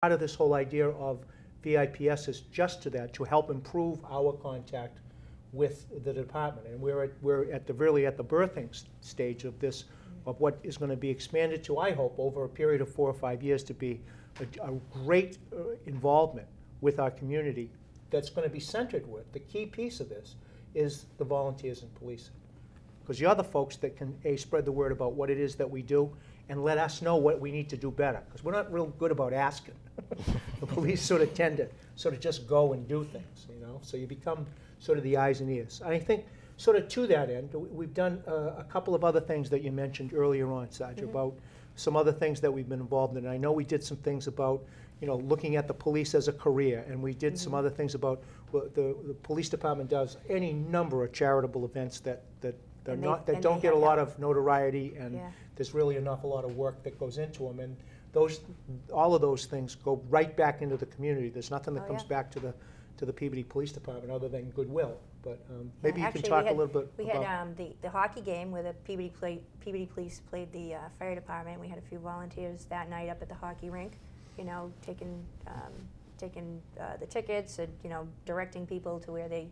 part of this whole idea of VIPS is just to that, to help improve our contact with the department. And we're really at the birthing stage of this, of what is going to be expanded to, I hope, over a period of 4 or 5 years, to be a great involvement with our community that's going to be centered with. The key piece of this is the volunteers in policing. Because you're the folks that can, spread the word about what it is that we do and let us know what we need to do better. Because we're not real good about asking. The police sort of tend to just go and do things, you know? So you become sort of the eyes and ears. And I think sort of to that end, we've done a couple of other things that you mentioned earlier on, Sarge, about some other things that we've been involved in. I know we did some things about, you know, looking at the police as a career, and we did some other things about the police department does any number of charitable events that don't get a lot of notoriety, and there's really an awful lot of work that goes into them, and all of those things go right back into the community. There's nothing that comes back to the Peabody Police Department other than goodwill. But maybe you can talk a little bit. We had the hockey game where the Peabody Police played the fire department. We had a few volunteers that night up at the hockey rink, you know, taking the tickets and, you know, directing people to where they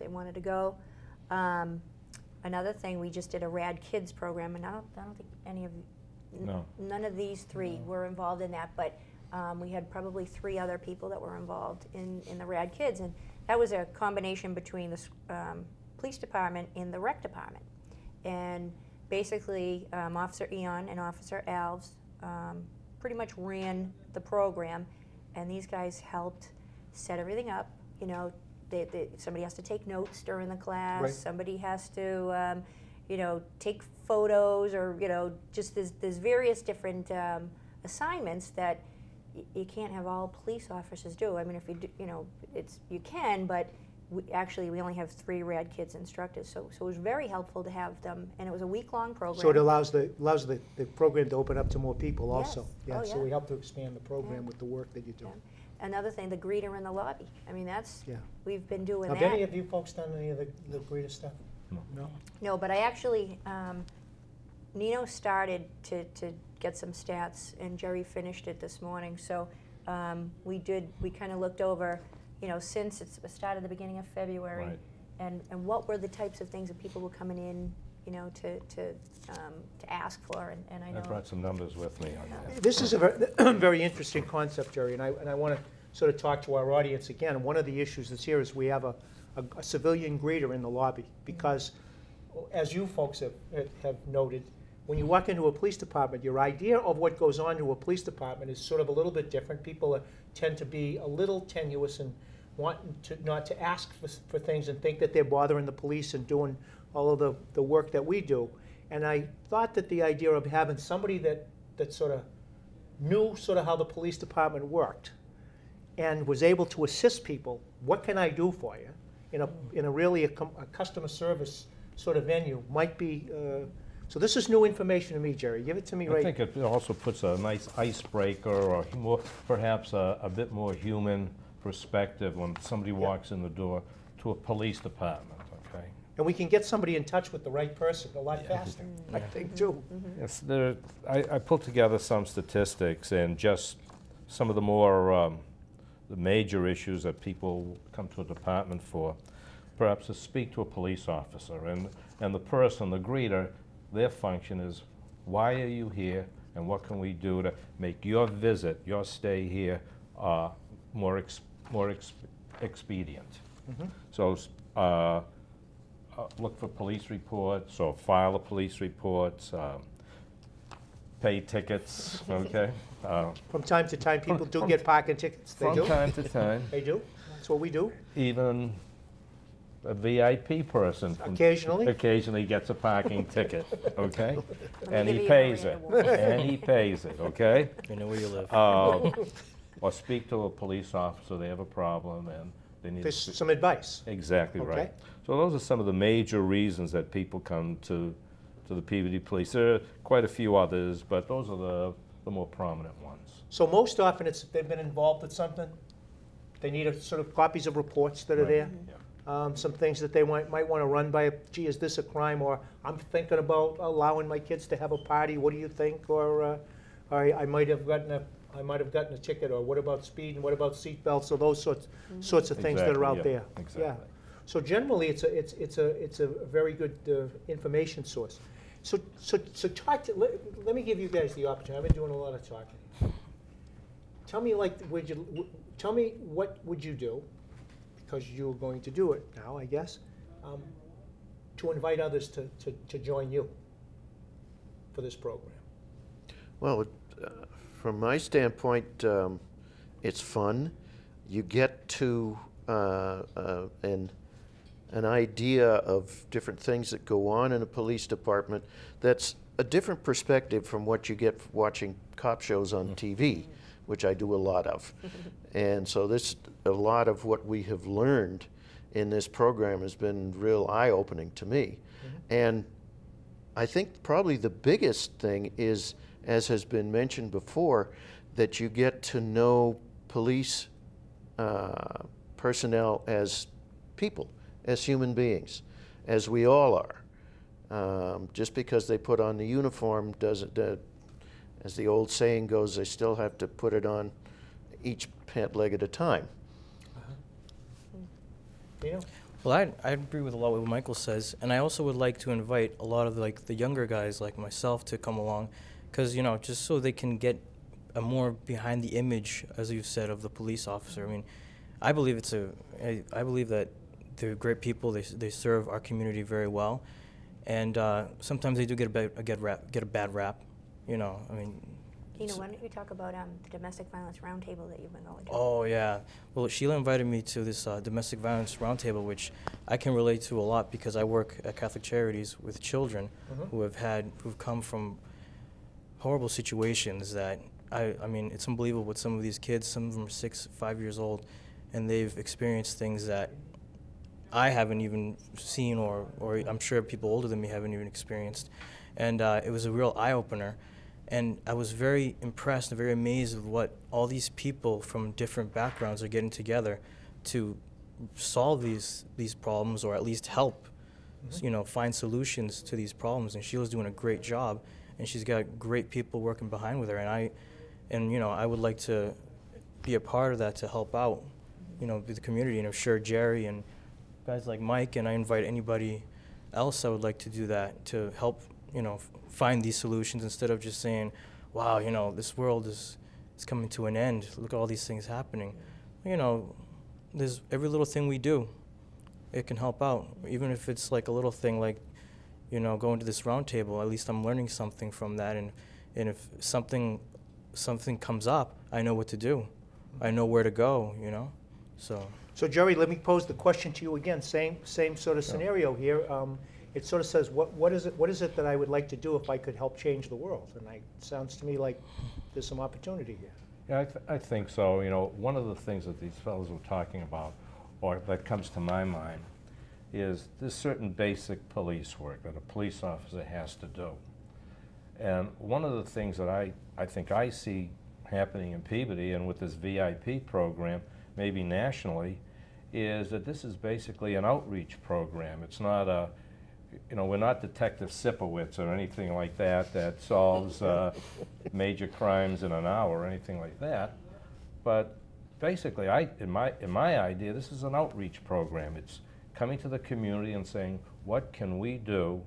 wanted to go. Another thing, we just did a Rad Kids program, and I don't think any of none of these three were involved in that, but we had probably 3 other people that were involved in the Rad Kids, and that was a combination between the police department and the rec department. And basically, Officer Eon and Officer Alves pretty much ran the program, and these guys helped set everything up. You know, somebody has to take notes during the class. Right. Somebody has to, you know, take photos, or, you know, just there's various different assignments that you can't have all police officers do. I mean, if you do, you know, you can, but we only have 3 Rad Kids instructors, so it was very helpful to have them, and it was a week-long program. So it allows the program to open up to more people also. Yes. Yeah. So we help to expand the program with the work that you do. Yeah. Another thing, the greeter in the lobby. I mean, we've been doing that. Have any of you folks done any of the greeter stuff? No. No, but I actually, Nino started to get some stats, and Jerry finished it this morning. So we kind of looked over, you know, since it started at the beginning of February, and what were the types of things that people were coming in, you know, to ask for, and I know. I brought some numbers with me on that. This is a very interesting concept, Jerry, and I want to sort of talk to our audience again. One of the issues that's here is we have a civilian greeter in the lobby, because, as you folks have noted, when you walk into a police department, your idea of what goes on to a police department is sort of a little bit different. People tend to be a little tenuous and want not to ask for things and think that they're bothering the police and doing all of the work that we do. And I thought that the idea of having somebody that sort of knew sort of how the police department worked and was able to assist people, what can I do for you, in a really a customer service sort of venue might be. So this is new information to me, Jerry. Give it to me right. I think it also puts a nice icebreaker, or more, perhaps a bit more human perspective when somebody walks in the door to a police department. Okay. And we can get somebody in touch with the right person a lot faster, I think, too. Yes, I pulled together some statistics, and just some of the more the major issues that people come to a department for, perhaps to speak to a police officer, and the person, the greeter, their function is, why are you here, and what can we do to make your visit, your stay here, more expedient? So look for police reports, or file a police reports, pay tickets, okay? From time to time, people do get parking tickets. They do. From time to time. They do. That's what we do. Even a VIP person occasionally gets a parking ticket, okay? And he pays it. And he pays it, okay? You know where you live. Or speak to a police officer, they have a problem, and they need some advice. Exactly right. So those are some of the major reasons that people come to the Peabody Police. There are quite a few others, but those are the more prominent ones. So most often they've been involved with something. They need sort of copies of reports that are there. Some things that they might want to run by, gee, is this a crime? Or I'm thinking about allowing my kids to have a party. What do you think? Or I might have gotten I might have gotten a ticket, or what about speed, and what about seat belts, or those sorts of things that are out Exactly, there. yeah, exactly. So generally, it's a very good information source. So talk to, let me give you guys the opportunity. I've been doing a lot of talking. Tell me, like, tell me what would you do, because you're going to do it now, I guess, to invite others to join you for this program. Well, from my standpoint, it's fun. You get to an idea of different things that go on in a police department that's a different perspective from what you get watching cop shows on TV, which I do a lot of. And so a lot of what we have learned in this program has been real eye-opening to me. And I think probably the biggest thing is, as has been mentioned before, that you get to know police personnel as people, as human beings, as we all are. Just because they put on the uniform doesn't, as the old saying goes, they still have to put it on each pant leg at a time. Yeah. Well, I agree with a lot of what Michael says, and I also would like to invite a lot of the younger guys like myself to come along, because just so they can get a more behind the image, as you said, of the police officer. I mean, I believe I believe that they're great people. They serve our community very well, and sometimes they do get a bad rap. I mean. Why don't you talk about the domestic violence roundtable that you've been going to? Oh, yeah. Well, Sheila invited me to this domestic violence roundtable, which I can relate to a lot because I work at Catholic Charities with children who've come from horrible situations that, I mean, it's unbelievable with some of these kids. Some of them are 6, 5 years old, and they've experienced things that I haven't even seen, or I'm sure people older than me haven't even experienced. And it was a real eye-opener. And I was very impressed and very amazed with what all these people from different backgrounds are getting together to solve these problems, or at least help, find solutions to these problems. And Sheila's doing a great job, and she's got great people working behind with her. And I would like to be a part of that to help out, with the community. And I'm sure Jerry and guys like Mike, and I invite anybody else I would like to do that to help, find these solutions, instead of just saying, wow, this world is coming to an end. Look at all these things happening. There's every little thing we do, it can help out. Even if it's like a little thing like, going to this round table, at least I'm learning something from that. And if something comes up, I know what to do. I know where to go, So Jerry, let me pose the question to you again. Same sort of scenario here. It sort of says, what is it that I would like to do if I could help change the world? And it sounds to me like there's some opportunity here. Yeah, I think so. One of the things that these fellows were talking about, or that comes to my mind, is there's certain basic police work that a police officer has to do. And one of the things that I think I see happening in Peabody, and with this VIP program, maybe nationally, is that this is basically an outreach program. It's not a, we're not Detective Sipowicz or anything like that solves major crimes in an hour or anything like that. But basically, in my idea, this is an outreach program. It's coming to the community and saying, what can we do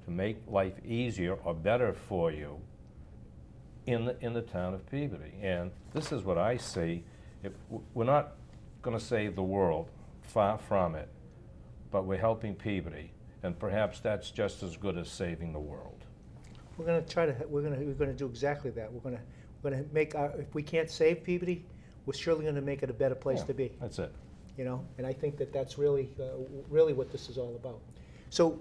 to make life easier or better for you in the town of Peabody? And this is what I see. We're not going to save the world, far from it, but we're helping Peabody, and perhaps that's just as good as saving the world. We're going to do exactly that. We're going to make if we can't save Peabody, we're surely going to make it a better place to be. That's it. And I think that's really what this is all about. So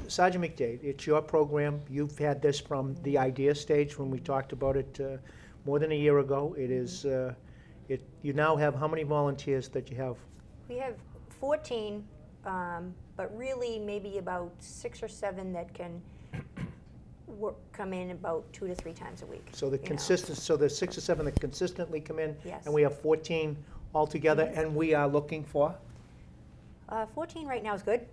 Sergeant McDaid, it's your program. You've had this from the idea stage when we talked about it more than a year ago. It is. You now have how many volunteers that you have? We have 14, but really maybe about 6 or 7 that can come in about 2 to 3 times a week. So so there's 6 or 7 that consistently come in, yes. And we have 14 altogether, and we are looking for? 14 right now is good.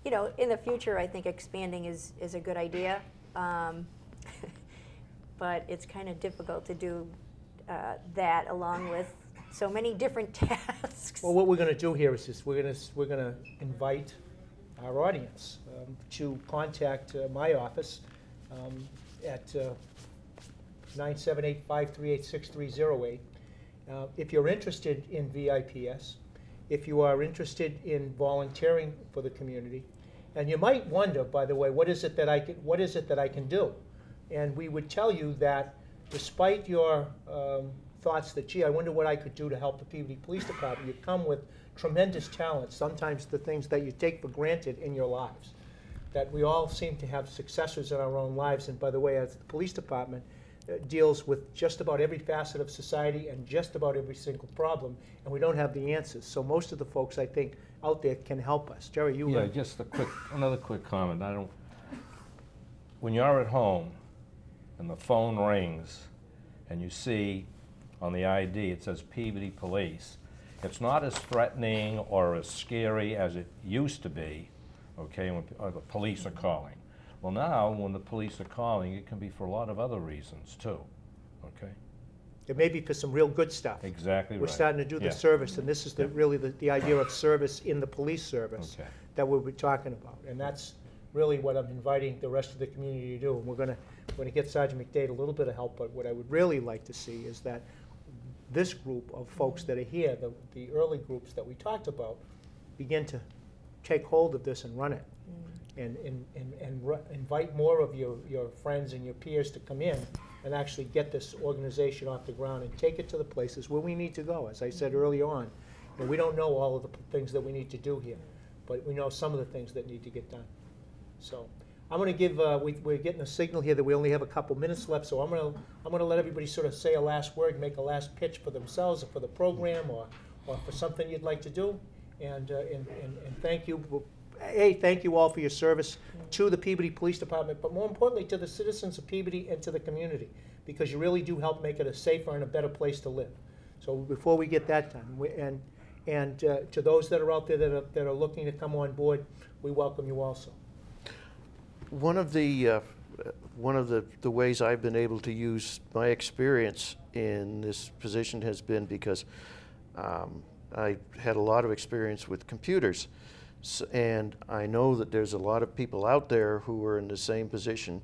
In the future, I think expanding is a good idea. But it's kind of difficult to do that along with so many different tasks. Well, what we're going to do here is this: we're going to invite our audience to contact my office at 978-538-6308. If you're interested in VIPS, if you are interested in volunteering for the community, and you might wonder, by the way, what is it that I can do? And we would tell you that, despite your thoughts that, gee, I wonder what I could do to help the Peabody Police Department, you come with tremendous talent, sometimes the things that you take for granted in your lives. That we all seem to have successors in our own lives, and by the way, as the police department deals with just about every facet of society and just about every single problem, and we don't have the answers. So most of the folks, I think, out there can help us. Jerry, you Yeah, just another quick comment. When you're at home and the phone rings and you see on the ID it says Peabody Police, it's not as threatening or as scary as it used to be, okay, when the police are calling. Well, now, when the police are calling, it can be for a lot of other reasons, too, okay? It may be for some real good stuff. Exactly right. We're starting to do the Yeah. service, and this is really the idea of service in the police service Okay. that we'll be talking about. And that's really what I'm inviting the rest of the community to do. And we're going to get Sergeant McDaid a little bit of help, but what I would really like to see is that this group of folks that are here, the early groups that we talked about, begin to take hold of this and run it. And invite more of your friends and your peers to come in and actually get this organization off the ground and take it to the places where we need to go. As I said early on, we don't know all of the things that we need to do here, but we know some of the things that need to get done. So I'm going to give, we're getting a signal here that we only have a couple minutes left, so I'm going to let everybody sort of say a last word, make a last pitch for themselves or for the program or for something you'd like to do. And thank you. Hey, thank you all for your service to the Peabody Police Department, but more importantly to the citizens of Peabody and to the community, because you really do help make it a safer and a better place to live. So before we get that done, and to those that are out there that are looking to come on board, we welcome you also. One of the ways I've been able to use my experience in this position has been because I had a lot of experience with computers. And I know that there's a lot of people out there who are in the same position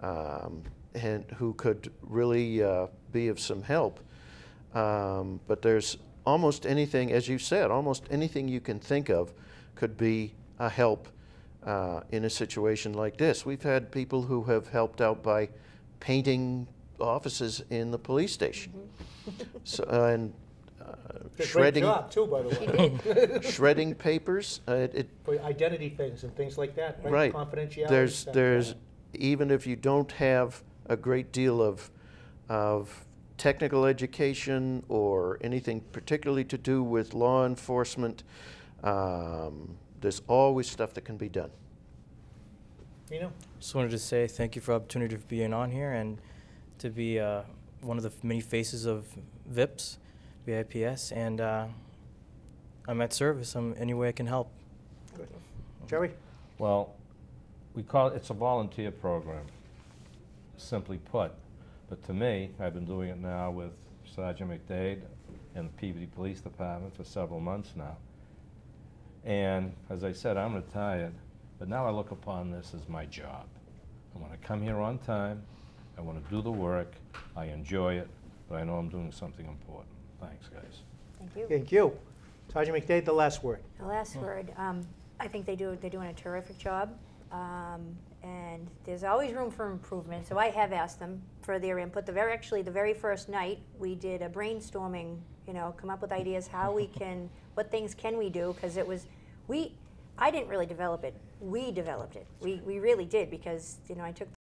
and who could really be of some help. But there's almost anything, as you said, almost anything you can think of could be a help in a situation like this. We've had people who have helped out by painting offices in the police station. So, shredding, great job too, by the way. shredding papers. For identity things and things like that, right? Right. Confidentiality. There's even if you don't have a great deal of technical education or anything particularly to do with law enforcement, there's always stuff that can be done. You know. Just wanted to say thank you for the opportunity of being on here and to be one of the many faces of VIPS. VIPS, and I'm at service. Any way I can help. Good. Jerry? Well, it's a volunteer program, simply put. But to me, I've been doing it now with Sergeant McDaid and the Peabody Police Department for several months now. And as I said, I'm retired, but now I look upon this as my job. I want to come here on time. I want to do the work. I enjoy it, but I know I'm doing something important. Thanks, guys. Thank you. Thank you. Sergeant McDaid, the last word. The last word. I think they're doing a terrific job, and there's always room for improvement. So I have asked them for their input. Actually, the very first night we did a brainstorming. Come up with ideas how we can, what things can we do? Because I didn't really develop it. We developed it. We really did, because I took